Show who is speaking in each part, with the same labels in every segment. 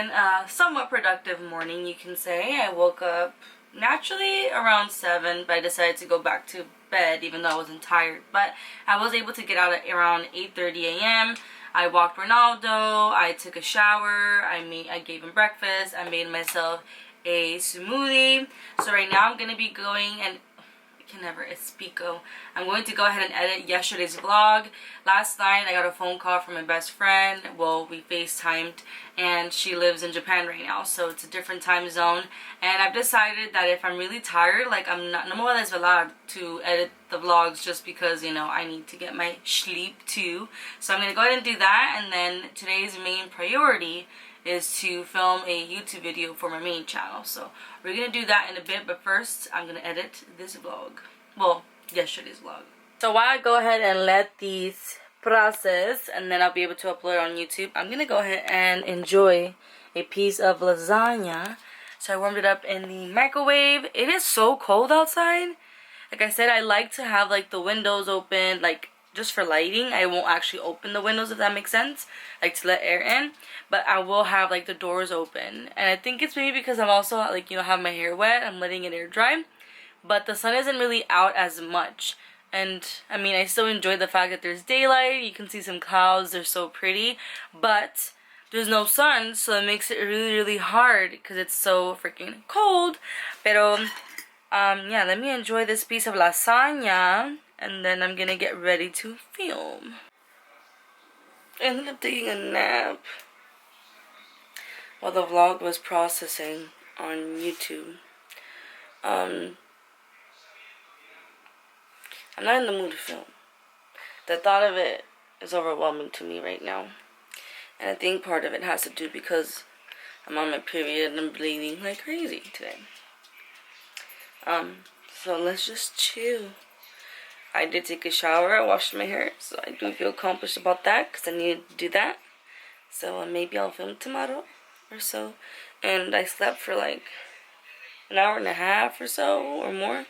Speaker 1: been a somewhat productive morning, you can say. I woke up naturally around 7, but I decided to go back to bed even though I wasn't tired. But I was able to get out at around 8:30 a.m. I walked Ronaldo, I took a shower, I gave him breakfast, I made myself a smoothie. So right now I'm going to be going and I'm going to go ahead and edit yesterday's vlog. Last night I got a phone call from my best friend. Well, we FaceTimed, and she lives in Japan right now, so it's a different time zone. And I've decided that if I'm really tired, like I'm not, no more desvelada to edit the vlogs just because, you know, I need to get my sleep too. So I'm going to go ahead and do that, and then today's main priority is to film a YouTube video for my main channel. So we're gonna do that in a bit, but first I'm gonna edit this vlog. Well, yesterday's vlog. So while I go ahead and let these process and then I'll be able to upload it on YouTube, I'm gonna go ahead and enjoy a piece of lasagna. So I warmed it up in the microwave. It is so cold outside. Like I said, I like to have like the windows open, like just for lighting. I won't actually open the windows, if that makes sense, like to let air in, but I will have like the doors open. And I think it's maybe because I'm also like, you know, have my hair wet, I'm letting it air dry, but the sun isn't really out as much. And I mean, I still enjoy the fact that there's daylight, you can see some clouds, they're so pretty, but there's no sun, so it makes it really hard because it's so freaking cold. Pero yeah, let me enjoy this piece of lasagna, and then I'm gonna get ready to film. I ended up taking a nap while the vlog was processing on YouTube. I'm not in the mood to film. The thought of it is overwhelming to me right now. And I think part of it has to do because I'm on my period and I'm bleeding like crazy today. So let's just chill. I did take a shower, I washed my hair, so I do feel accomplished about that because I needed to do that. So maybe I'll film tomorrow or so. And I slept for like an hour and a half or so or more.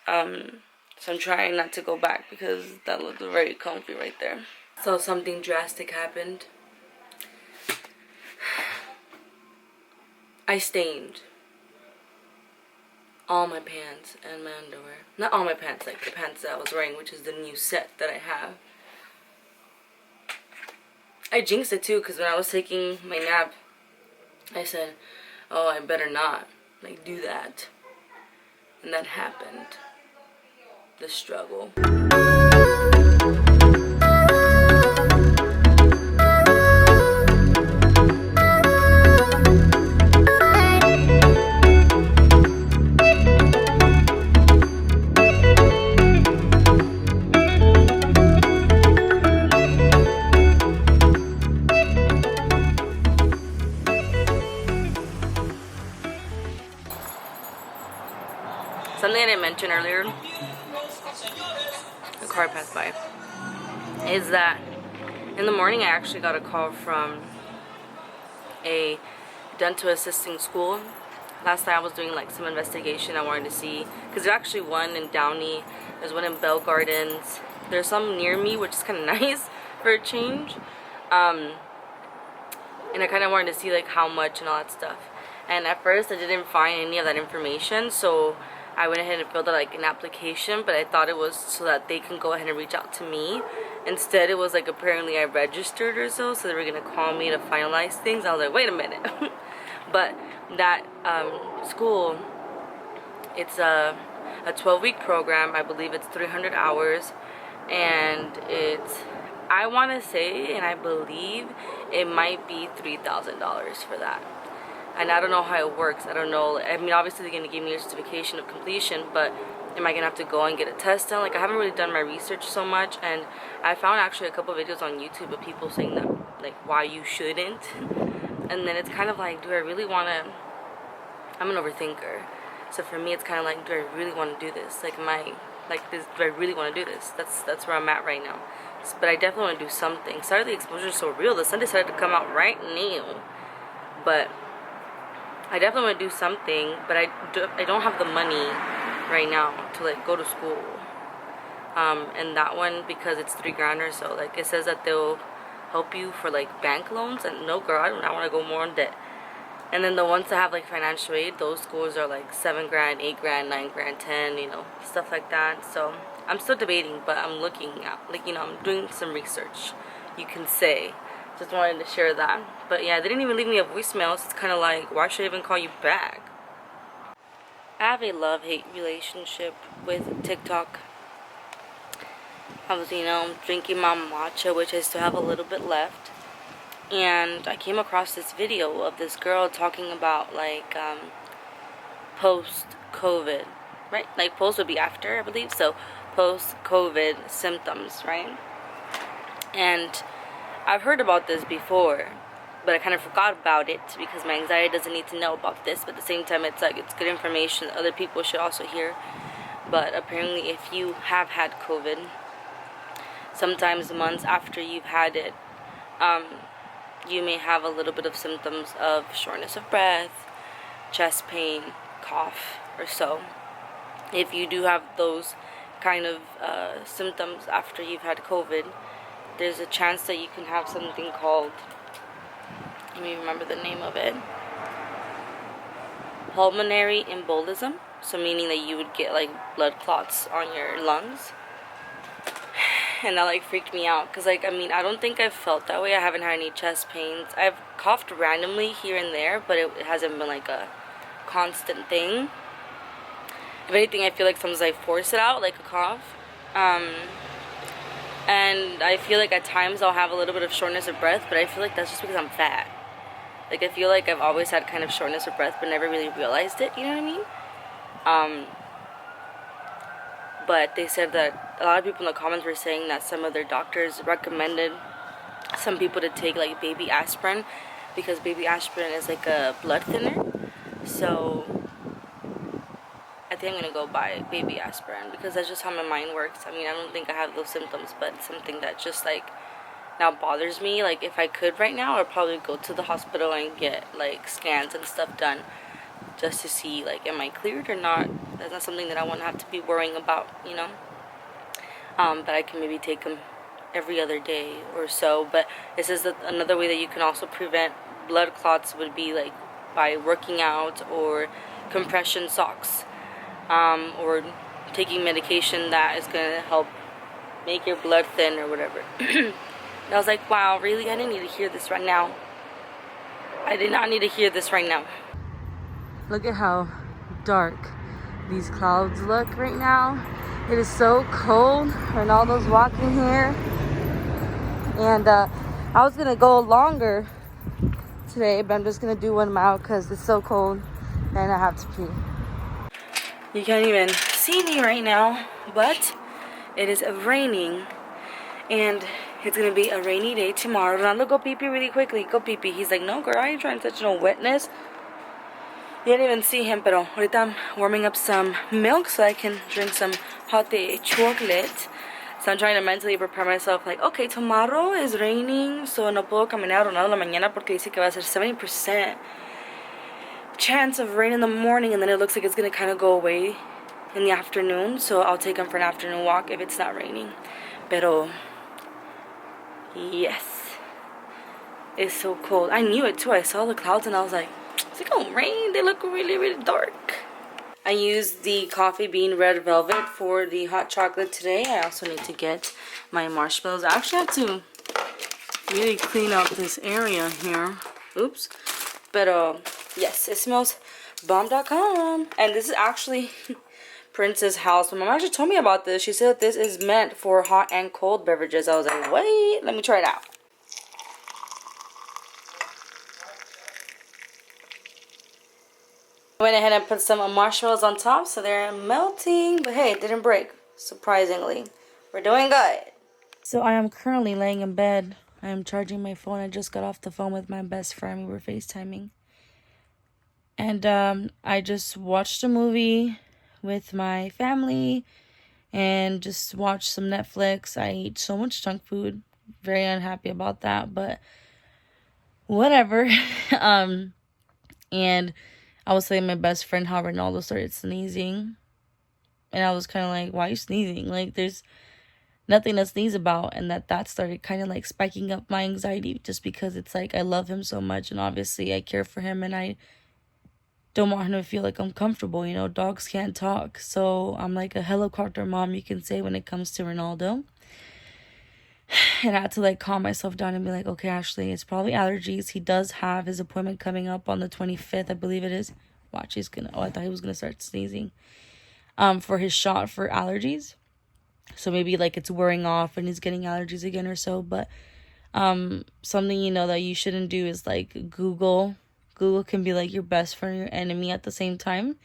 Speaker 1: So I'm trying not to go back because that looked very comfy right there. So something drastic happened. I stained all my pants and my underwear. Not all my pants, like the pants that I was wearing, which is the new set that I have. I jinxed it too, because when I was taking my nap, I said, oh, I better not, like, do that. And that happened. The struggle. Something I didn't mention earlier, the car passed by, is that in the morning I actually got a call from a dental assisting school. Last night I was doing like some investigation. I wanted to see, because there's actually one in Downey, there's one in Bell Gardens, there's some near me, which is kind of nice for a change. And I kind of wanted to see like how much and all that stuff. And at first I didn't find any of that information, so I went ahead and filled out like an application, but I thought it was so that they can go ahead and reach out to me. Instead, it was like apparently I registered or so they were gonna call me to finalize things. I was like, wait a minute. But that school, it's a 12-week program. I believe it's 300 hours, and it's, I want to say, and I believe it might be $3,000 for that. And I don't know how it works. I don't know. I mean, obviously they're going to give me a certification of completion, but am I going to have to go and get a test done? Like, I haven't really done my research so much, and I found actually a couple videos on YouTube of people saying that, like, why you shouldn't. And then it's kind of like, do I really want to, I'm an overthinker. So for me, it's kind of like, do I really want to do this? Like, do I really want to do this? That's where I'm at right now. But I definitely want to do something. Sorry, the exposure is so real. The sun decided to come out right now. But I definitely want to do something, but I don't have the money right now to like go to school. And that one, because it's $3,000 or so, like it says that they'll help you for like bank loans, and no girl, I do not want to go more in debt. And then the ones that have like financial aid, those schools are like 7 grand, 8 grand, 9 grand, 10, you know, stuff like that. So I'm still debating, but I'm looking at, like, you know, I'm doing some research, you can say. Just wanted to share that. But yeah, they didn't even leave me a voicemail, so it's kind of like, why should I even call you back? I have a love-hate relationship with TikTok. I was, you know, drinking my matcha, which I still have a little bit left. And I came across this video of this girl talking about, like, post-COVID, right? Like, post would be after, I believe. So, post-COVID symptoms, right? And I've heard about this before, but I kind of forgot about it because my anxiety doesn't need to know about this. But at the same time, it's like, it's good information that other people should also hear. But apparently, if you have had COVID, sometimes months after you've had it, you may have a little bit of symptoms of shortness of breath, chest pain, cough, or so. If you do have those kind of symptoms after you've had COVID, there's a chance that you can have something called, let me remember the name of it, pulmonary embolism. So meaning that you would get like blood clots on your lungs. And that like freaked me out because, like, I mean, I don't think I've felt that way. I haven't had any chest pains. I've coughed randomly here and there, but it hasn't been like a constant thing. If anything, I feel like sometimes I force it out, like a cough. And I feel like at times I'll have a little bit of shortness of breath, but I feel like that's just because I'm fat. Like, I feel like I've always had kind of shortness of breath, but never really realized it, you know what I mean? But they said that a lot of people in the comments were saying that some of their doctors recommended some people to take like baby aspirin, because baby aspirin is like a blood thinner. So I think I'm gonna go buy baby aspirin because that's just how my mind works. I mean, I don't think I have those symptoms, but it's something that just like now bothers me. Like, if I could right now, I'd probably go to the hospital and get like scans and stuff done, just to see, like, am I cleared or not. That's not something that I want to have to be worrying about, you know. But I can maybe take them every other day or so. But it says that another way that you can also prevent blood clots would be like by working out or compression socks, or taking medication that is going to help make your blood thin or whatever. And I was like, wow, really? I didn't need to hear this right now. I did not need to hear this right now. Look at how dark these clouds look right now. It is so cold. Ronaldo's walking here. And I was going to go longer today, but I'm just going to do 1 mile because it's so cold and I have to pee. You can't even see me right now, but it is raining. And it's going to be a rainy day tomorrow. Ronaldo, go pee-pee really quickly. Go pee-pee. He's like, no, girl, I ain't trying to touch no wetness. You didn't even see him, pero ahorita I'm warming up some milk so I can drink some hot chocolate. So I'm trying to mentally prepare myself, like, okay, tomorrow is raining, so no puedo caminar a Ronaldo la mañana porque dice que va a ser 70% chance of rain in the morning, and then it looks like it's going to kind of go away in the afternoon, so I'll take him for an afternoon walk if it's not raining. Pero, yes, it's so cold. I knew it too. I saw the clouds and I was like, is it gonna rain? They look really, really dark. I used the coffee bean red velvet for the hot chocolate today. I also need to get my marshmallows. I actually have to really clean up this area here. Oops. But yes, it smells bomb.com. And this is actually Prince's house. My mom actually told me about this. She said that this is meant for hot and cold beverages. I was like, wait, let me try it out. I went ahead and put some marshmallows on top so they're melting. But hey, it didn't break, surprisingly. We're doing good. So I am currently laying in bed. I am charging my phone. I just got off the phone with my best friend. We were FaceTiming. And I just watched a movie with my family and just watched some Netflix. I ate so much junk food. Very unhappy about that, but whatever. And I was telling my best friend how Ronaldo started sneezing. And I was kind of like, why are you sneezing? Like, there's nothing to sneeze about, and that started kind of like spiking up my anxiety, just because it's like I love him so much, and obviously I care for him, and I don't want him to feel like uncomfortable. You know, dogs can't talk, so I'm like a helicopter mom, you can say, when it comes to Ronaldo. And I had to like calm myself down and be like, okay, Ashley, it's probably allergies. He does have his appointment coming up on the 25th, I believe it is. Watch, he's gonna, oh, I thought he was gonna start sneezing. For his shot for allergies. So maybe like it's wearing off and he's getting allergies again or so. But something you know that you shouldn't do is like Google. Google can be like your best friend and your enemy at the same time.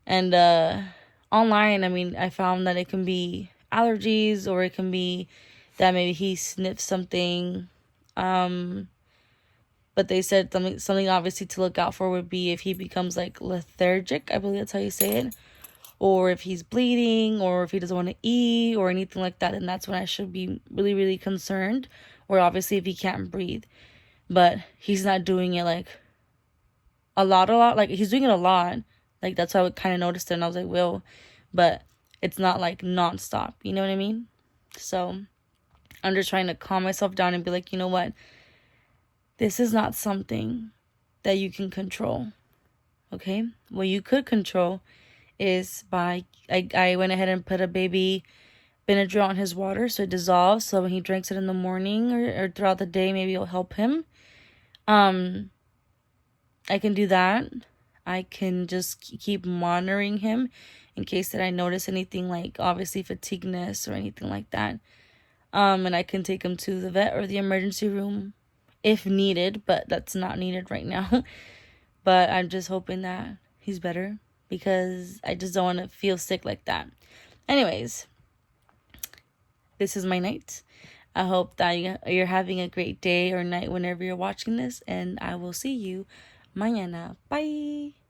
Speaker 1: And online, I mean, I found that it can be allergies, or it can be that maybe he sniffed something. But they said something obviously to look out for would be if he becomes like lethargic, I believe that's how you say it, or if he's bleeding, or if he doesn't want to eat or anything like that. And that's when I should be really, really concerned. Or obviously if he can't breathe. But he's not doing it like a lot. Like he's doing it a lot. Like that's how I kind of noticed it, and I was like, well, but it's not like nonstop. You know what I mean? So I'm just trying to calm myself down and be like, you know what? This is not something that you can control. Okay? What you could control is by, I went ahead and put a baby Benadryl on his water so it dissolves. So when he drinks it in the morning or throughout the day, maybe it'll help him. I can do that. I can just keep monitoring him in case that I notice anything like obviously fatigueness or anything like that. And I can take him to the vet or the emergency room if needed, but that's not needed right now. But I'm just hoping that he's better, because I just don't want to feel sick like that. Anyways, this is my night. I hope that you're having a great day or night whenever you're watching this, and I will see you mañana. Bye.